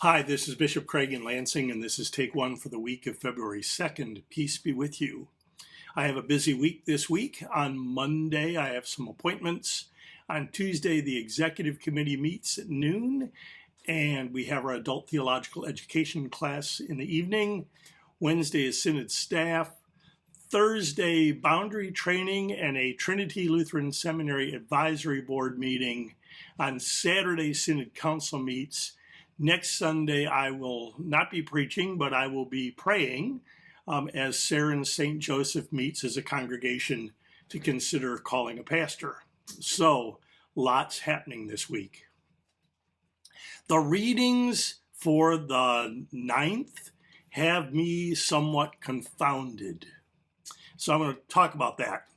Hi, this is Bishop Craig in Lansing, and this is Take One for the week of February 2nd. Peace be with you. I have a busy week this week. On Monday, I have some appointments. On Tuesday, the executive committee meets at noon, and we have our adult theological education class in the evening. Wednesday is Synod staff. Thursday, boundary training and a Trinity Lutheran Seminary advisory board meeting. On Saturday, Synod council meets. Next Sunday, I will not be preaching, but I will be praying as Sarin St. Joseph meets as a congregation to consider calling a pastor. So, lots happening this week. The readings for the 9th have me somewhat confounded. So I'm going to talk about that.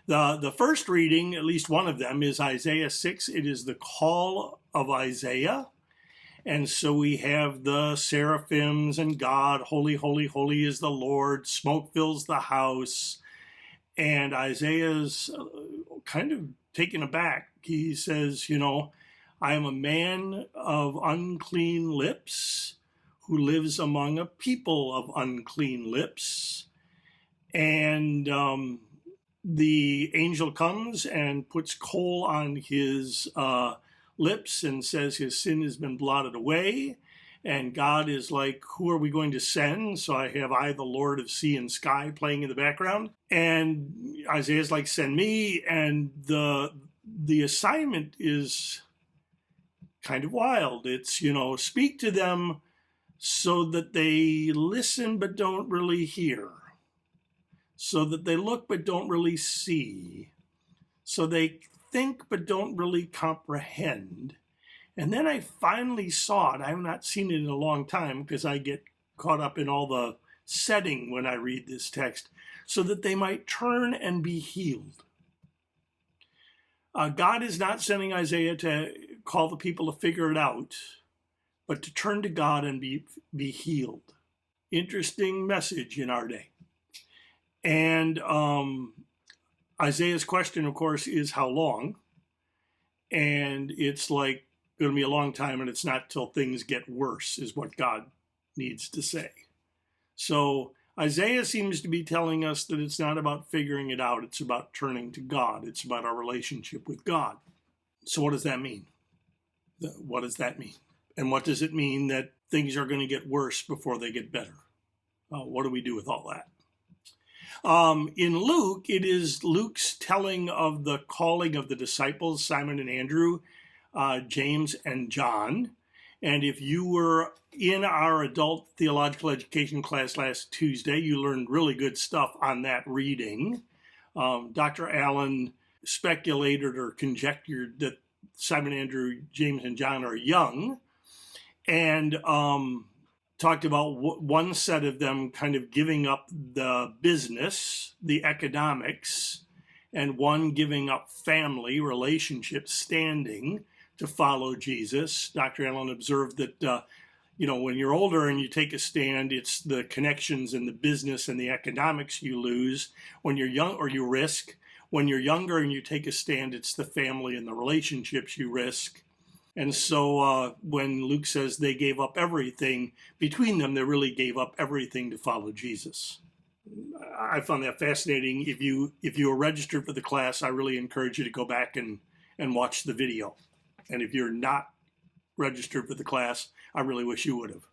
The first reading, at least one of them, is Isaiah 6. It is the call of Isaiah. And so we have the seraphims and God, holy, holy, holy is the Lord, smoke fills the house. And Isaiah's kind of taken aback. He says, I am a man of unclean lips who lives among a people of unclean lips. And the angel comes and puts coal on his lips and says his sin has been blotted away. And God is like, who are we going to send? So I, the Lord of sea and sky, playing in the background. And Isaiah's like, send me. And the assignment is kind of wild. It's, speak to them so that they listen but don't really hear. So that they look but don't really see. So they think but don't really comprehend. And then I finally saw it. I have not seen it in a long time because I get caught up in all the setting when I read this text, so that they might turn and be healed. God is not sending Isaiah to call the people to figure it out, but to turn to God and be healed. Interesting message in our day. And Isaiah's question, of course, is how long? And it's like going to be a long time, and it's not till things get worse, is what God needs to say. So Isaiah seems to be telling us that it's not about figuring it out. It's about turning to God. It's about our relationship with God. So what does that mean? What does that mean? And what does it mean that things are going to get worse before they get better? What do we do with all that? In Luke, it is Luke's telling of the calling of the disciples, Simon and Andrew, James and John. And if you were in our adult theological education class last Tuesday, you learned really good stuff on that reading. Dr. Allen speculated or conjectured that Simon, Andrew, James, and John are young, and talked about one set of them kind of giving up the business, the economics, and one giving up family, relationship, standing to follow Jesus. Dr. Allen observed that, when you're older and you take a stand, it's the connections and the business and the economics you lose. When you're young, or you risk. When you're younger and you take a stand, it's the family and the relationships you risk. And so when Luke says they gave up everything, between them, they really gave up everything to follow Jesus. I found that fascinating. If you are registered for the class, I really encourage you to go back and watch the video. And if you're not registered for the class, I really wish you would have.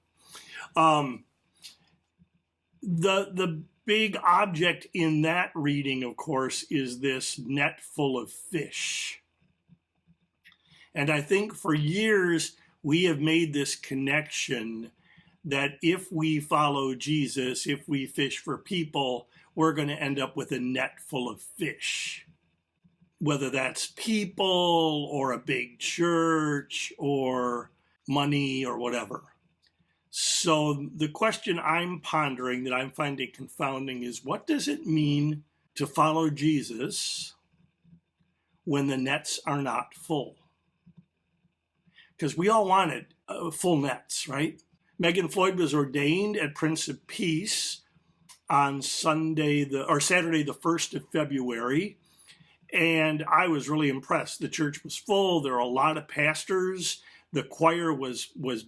The big object in that reading, of course, is this net full of fish. And I think for years, we have made this connection that if we follow Jesus, if we fish for people, we're going to end up with a net full of fish. Whether that's people or a big church or money or whatever. So the question I'm pondering that I'm finding confounding is, what does it mean to follow Jesus when the nets are not full? Because we all wanted full nets, right? Megan Floyd was ordained at Prince of Peace on Saturday, the 1st of February. And I was really impressed. The church was full. There were a lot of pastors The choir was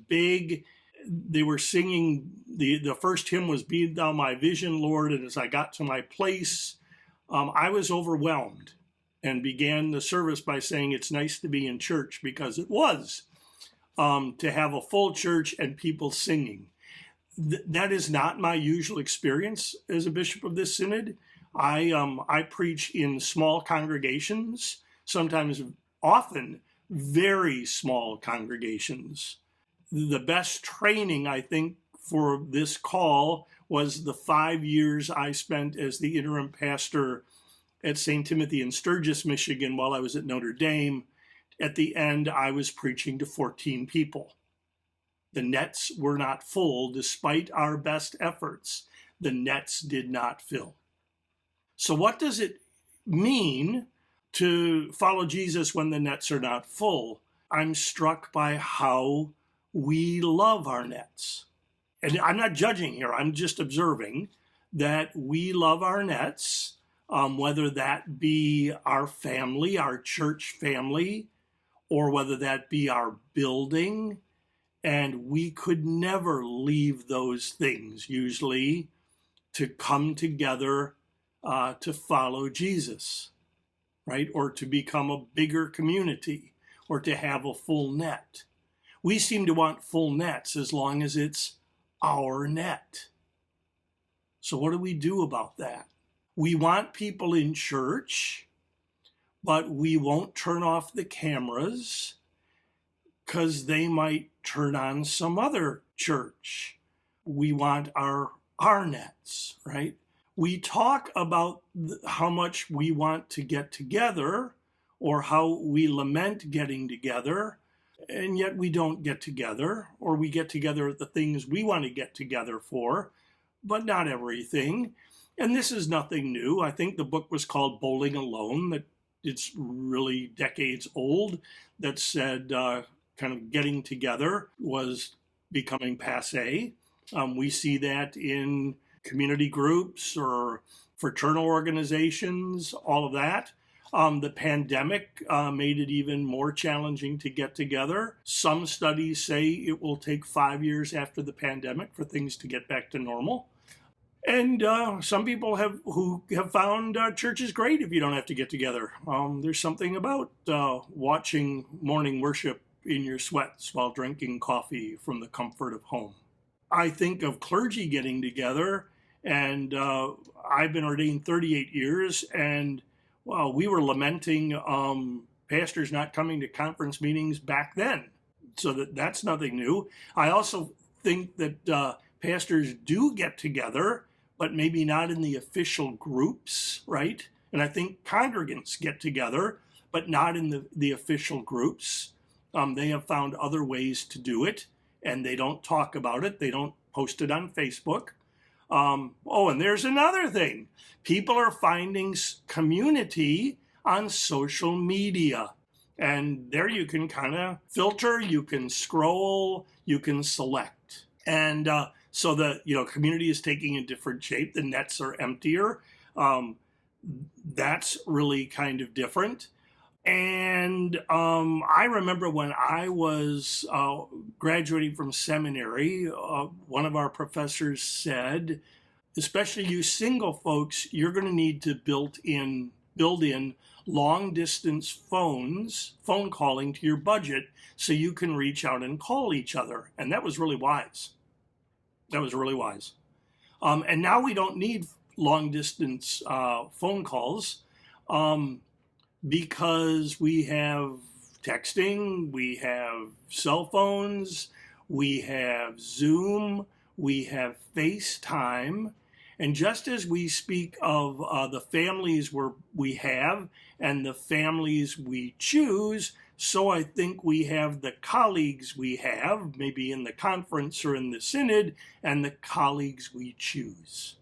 big. They were singing, the first hymn was "Be Thou My Vision, Lord," and as I got to my place, I was overwhelmed and began the service by saying it's nice to be in church, because it was, to have a full church and people singing. That is not my usual experience as a bishop of this synod. I preach in small congregations, sometimes, often, very small congregations. The best training, I think, for this call was the 5 years I spent as the interim pastor at St. Timothy in Sturgis, Michigan, while I was at Notre Dame. At the end, I was preaching to 14 people. The nets were not full, despite our best efforts. The nets did not fill. So what does it mean to follow Jesus when the nets are not full? I'm struck by how we love our nets. And I'm not judging here, I'm just observing that we love our nets, whether that be our family, our church family, or whether that be our building. And we could never leave those things, usually, to come together to follow Jesus, right? Or to become a bigger community, or to have a full net. We seem to want full nets as long as it's our net. So what do we do about that? We want people in church, but we won't turn off the cameras because they might turn on some other church. We want our nets, right? We talk about how much we want to get together, or how we lament getting together, and yet we don't get together, or we get together at the things we want to get together for, but not everything. And this is nothing new. I think the book was called Bowling Alone, that it's really decades old, that said kind of getting together was becoming passé. We see that in community groups or fraternal organizations, all of that. The pandemic made it even more challenging to get together. Some studies say it will take 5 years after the pandemic for things to get back to normal. And some people have found church is great if you don't have to get together. There's something about watching morning worship in your sweats while drinking coffee from the comfort of home. I think of clergy getting together, and I've been ordained 38 years, and well, we were lamenting pastors not coming to conference meetings back then. So that's nothing new. I also think that pastors do get together, but maybe not in the official groups, right? And I think congregants get together, but not in the official groups. They have found other ways to do it, and they don't talk about it. They don't post it on Facebook. And there's another thing. People are finding community on social media. And there you can kind of filter, you can scroll, you can select. And so the community is taking a different shape. The nets are emptier. That's really kind of different. And I remember when I was graduating from seminary, one of our professors said, especially you single folks, you're going to need to build in long distance phone calling to your budget so you can reach out and call each other. And that was really wise. And now we don't need long distance phone calls. Because we have texting, we have cell phones, we have Zoom, we have FaceTime. And just as we speak of the families we have and the families we choose, so I think we have the colleagues we have, maybe in the conference or in the synod, and the colleagues we choose.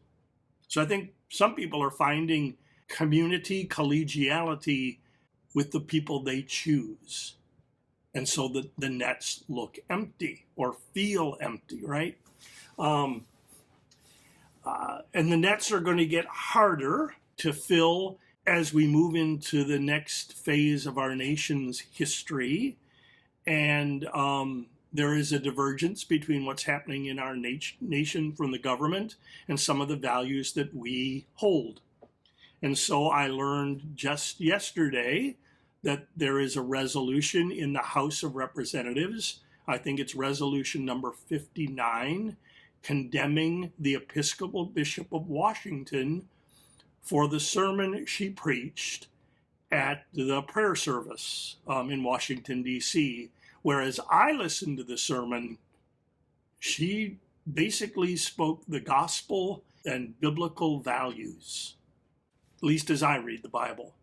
So I think some people are finding community, collegiality with the people they choose. And so the nets look empty or feel empty, right? And the nets are going to get harder to fill as we move into the next phase of our nation's history. And there is a divergence between what's happening in our nation from the government and some of the values that we hold. And so I learned just yesterday that there is a resolution in the House of Representatives. I think it's resolution number 59, condemning the Episcopal Bishop of Washington for the sermon she preached at the prayer service in Washington, D.C. Whereas I listened to the sermon, she basically spoke the gospel and biblical values, at least as I read the Bible.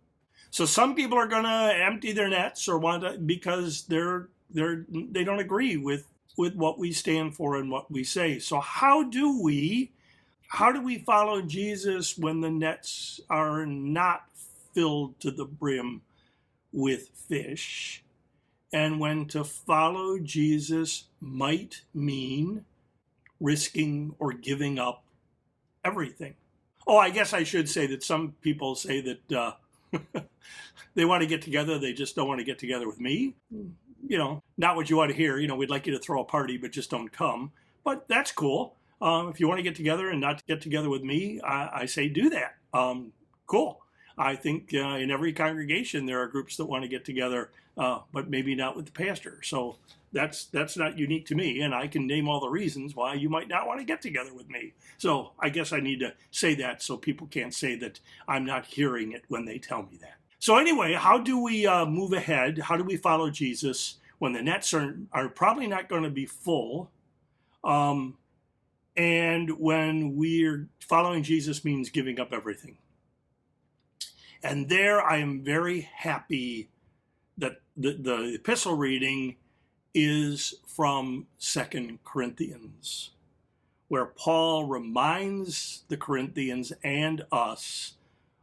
So some people are going to empty their nets or want to, because they don't agree with what we stand for and what we say. So how do we follow Jesus when the nets are not filled to the brim with fish, and when to follow Jesus might mean risking or giving up everything? Oh, I guess I should say that some people say that they want to get together, they just don't want to get together with me. Not what you want to hear. We'd like you to throw a party, but just don't come. But that's cool. If you want to get together and not get together with me, I say do that. Cool. I think in every congregation there are groups that want to get together, but maybe not with the pastor. So that's not unique to me, and I can name all the reasons why you might not want to get together with me. So I guess I need to say that so people can't say that I'm not hearing it when they tell me that. So anyway, how do we move ahead? How do we follow Jesus when the nets are probably not going to be full? And when we're following Jesus means giving up everything. And there I am very happy that the epistle reading is from 2 Corinthians, where Paul reminds the Corinthians and us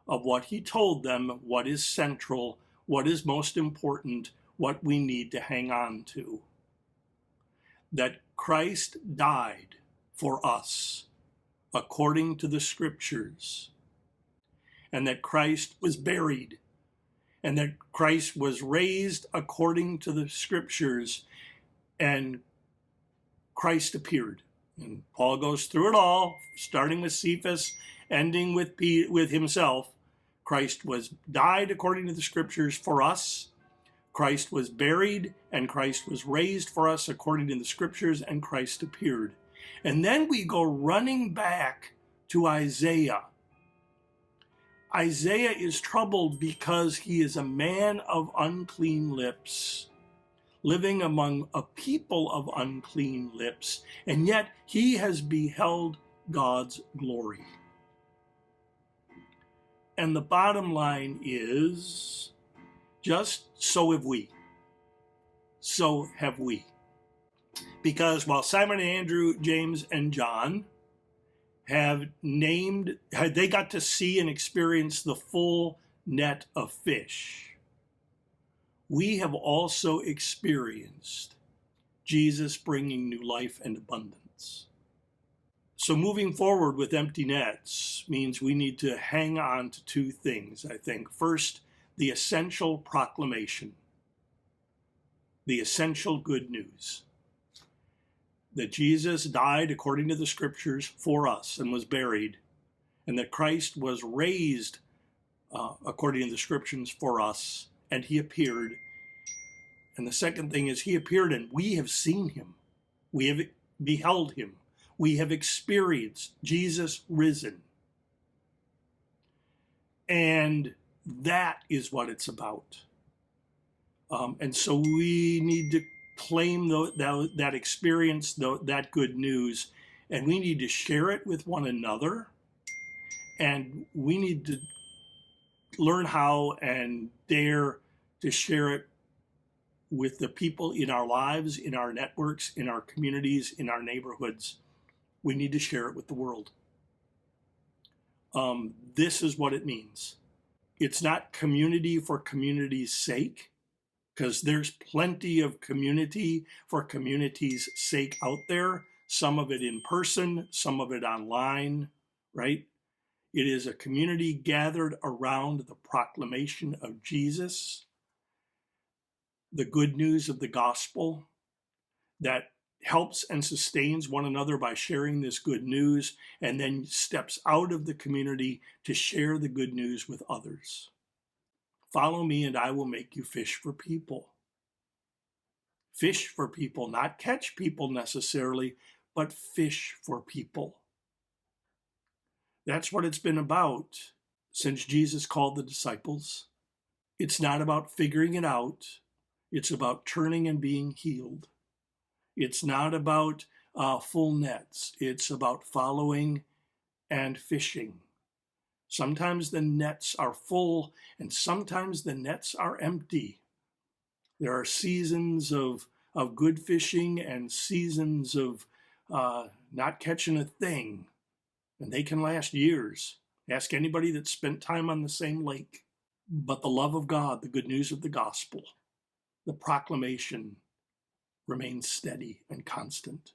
of what he told them, what is central, what is most important, what we need to hang on to. That Christ died for us according to the scriptures, and that Christ was buried, and that Christ was raised according to the scriptures, and Christ appeared. And Paul goes through it all, starting with Cephas, ending with himself. Christ died according to the scriptures for us. Christ was buried, and Christ was raised for us according to the scriptures, and Christ appeared. And then we go running back to Isaiah. Isaiah is troubled because he is a man of unclean lips, living among a people of unclean lips, and yet he has beheld God's glory. And the bottom line is, just so have we. So have we. Because while Simon and Andrew, James and John they got to see and experience the full net of fish, we have also experienced Jesus bringing new life and abundance. So moving forward with empty nets means we need to hang on to two things, I think. First, the essential proclamation, the essential good news, that Jesus died according to the scriptures for us and was buried, and that Christ was raised according to the scriptures for us, and he appeared. And the second thing is he appeared and we have seen him. We have beheld him. We have experienced Jesus risen. And that is what it's about. And so we need to claim that experience, that good news, and we need to share it with one another. And we need to learn how and dare to share it with the people in our lives, in our networks, in our communities, in our neighborhoods. We need to share it with the world. This is what it means. It's not community for community's sake, because there's plenty of community for community's sake out there, some of it in person, some of it online, right? It is a community gathered around the proclamation of Jesus, the good news of the gospel, that helps and sustains one another by sharing this good news, and then steps out of the community to share the good news with others. Follow me and I will make you fish for people. Fish for people, not catch people necessarily, but fish for people. That's what it's been about since Jesus called the disciples. It's not about figuring it out. It's about turning and being healed. It's not about full nets. It's about following and fishing. Sometimes the nets are full and sometimes the nets are empty. There are seasons of good fishing and seasons of not catching a thing, and they can last years. Ask anybody that's spent time on the same lake. But the love of God, the good news of the gospel, the proclamation remains steady and constant.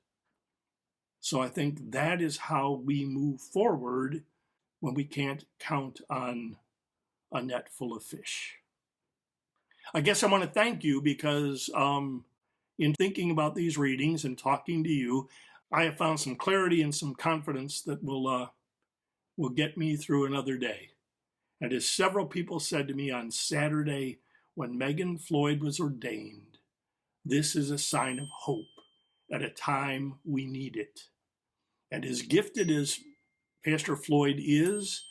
So I think that is how we move forward when we can't count on a net full of fish. I guess I want to thank you because in thinking about these readings and talking to you, I have found some clarity and some confidence that will get me through another day. And as several people said to me on Saturday when Megan Floyd was ordained, this is a sign of hope at a time we need it. And as gifted as Pastor Floyd is,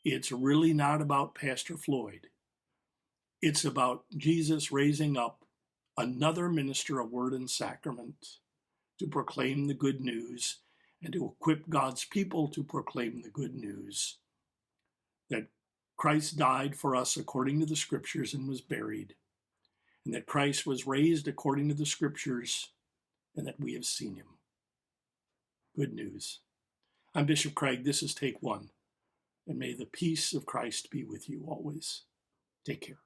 it's really not about Pastor Floyd. It's about Jesus raising up another minister of word and sacrament to proclaim the good news and to equip God's people to proclaim the good news that Christ died for us according to the scriptures and was buried, and that Christ was raised according to the scriptures, and that we have seen him. Good news. I'm Bishop Craig. This is Take One, and may the peace of Christ be with you always. Take care.